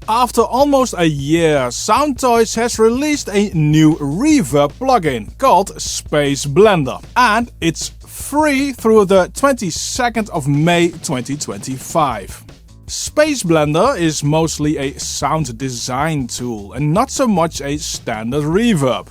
After almost a year, SoundToys has released a new reverb plugin called Space Blender, and it's free through the 22nd of May 2025. Space Blender is mostly a sound design tool and not so much a standard reverb.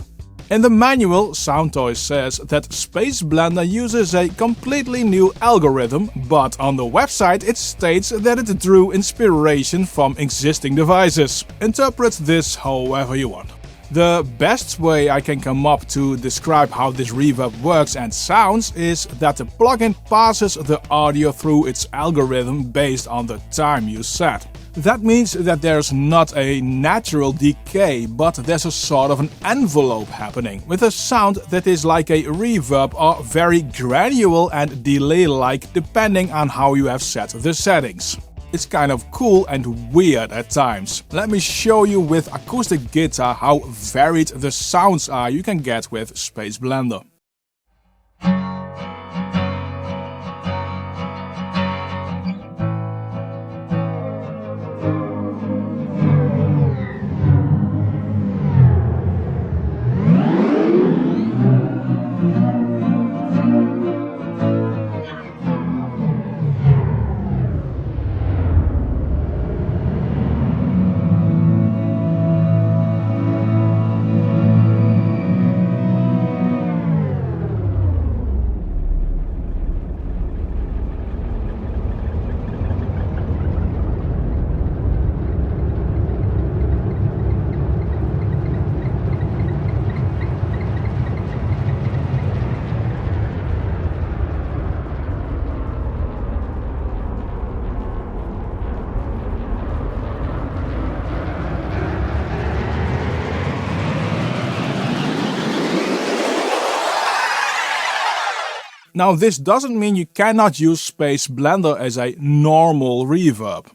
In the manual, SoundToys says that Space Blender uses a completely new algorithm, but on the website it states that it drew inspiration from existing devices. Interpret this however you want. The best way I can come up to describe how this reverb works and sounds is that the plugin passes the audio through its algorithm based on the time you set. That means that there's not a natural decay, but there's a sort of an envelope happening, with a sound that is like a reverb or very gradual and delay-like depending on how you have set the settings. It's kind of cool and weird at times. Let me show you with acoustic guitar how varied the sounds are you can get with Space Blender. Now, this doesn't mean you cannot use Space Blender as a normal reverb.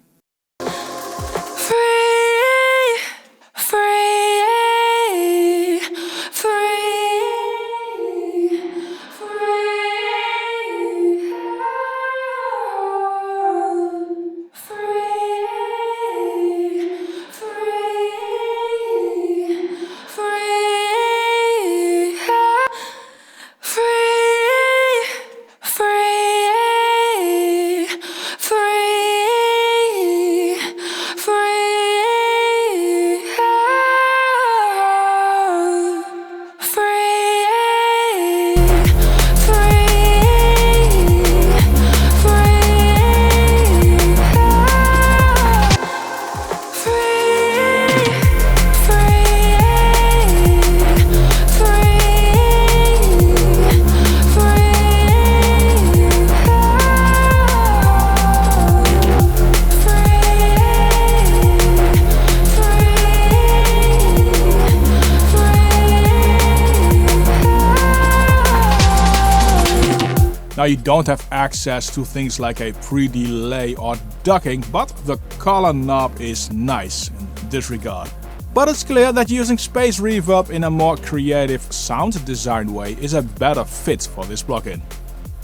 Now, you don't have access to things like a pre-delay or ducking, but the color knob is nice in this regard. But it's clear that using space reverb in a more creative sound design way is a better fit for this plugin.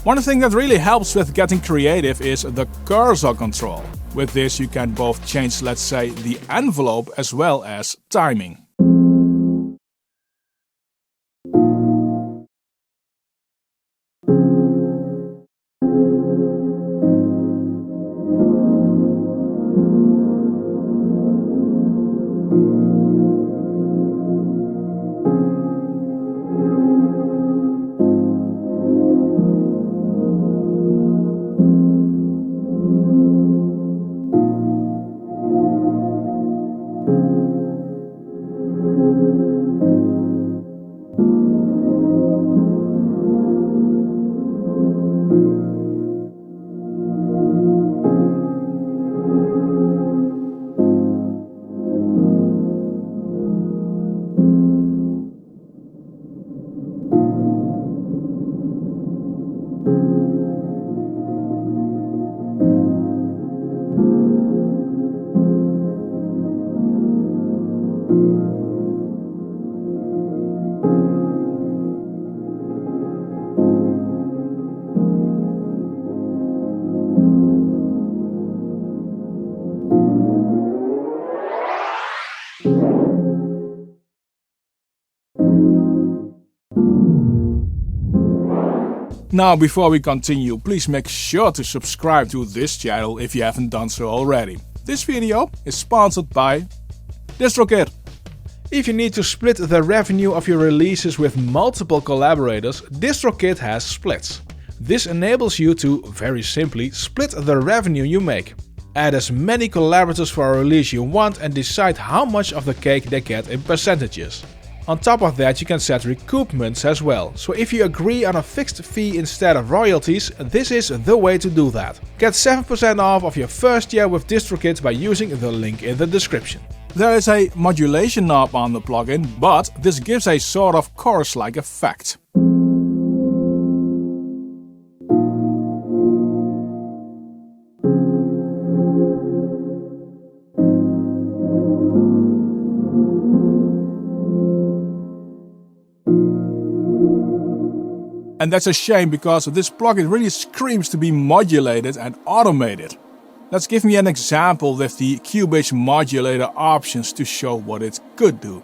One thing that really helps with getting creative is the cursor control. With this you can both change, let's say, the envelope as well as timing. Now, before we continue, please make sure to subscribe to this channel if you haven't done so already. This video is sponsored by DistroKid. If you need to split the revenue of your releases with multiple collaborators, DistroKid has splits. This enables you to, very simply, split the revenue you make. Add as many collaborators for a release you want and decide how much of the cake they get in percentages. On top of that, you can set recoupments as well, so if you agree on a fixed fee instead of royalties, this is the way to do that. Get 7% off of your first year with DistroKid by using the link in the description. There is a modulation knob on the plugin, but this gives a sort of chorus-like effect. And that's a shame because this plugin really screams to be modulated and automated. Let's give me an example with the Cubase modulator options to show what it could do.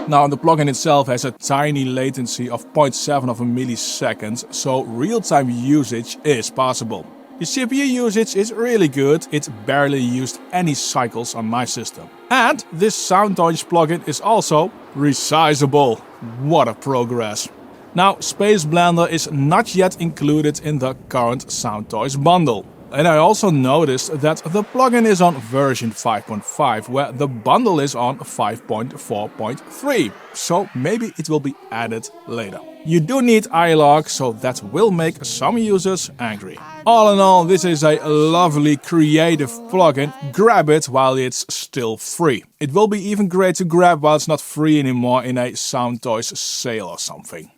Now, the plugin itself has a tiny latency of 0.7 of a millisecond, so real-time usage is possible. The CPU usage is really good, it barely used any cycles on my system. And this SoundToys plugin is also resizable. What a progress! Now, SpaceBlender is not yet included in the current SoundToys bundle. And I also noticed that the plugin is on version 5.5, where the bundle is on 5.4.3, so maybe it will be added later. You do need iLog, so that will make some users angry. All in all, this is a lovely creative plugin. Grab it while it's still free. It will be even great to grab while it's not free anymore in a SoundToys sale or something.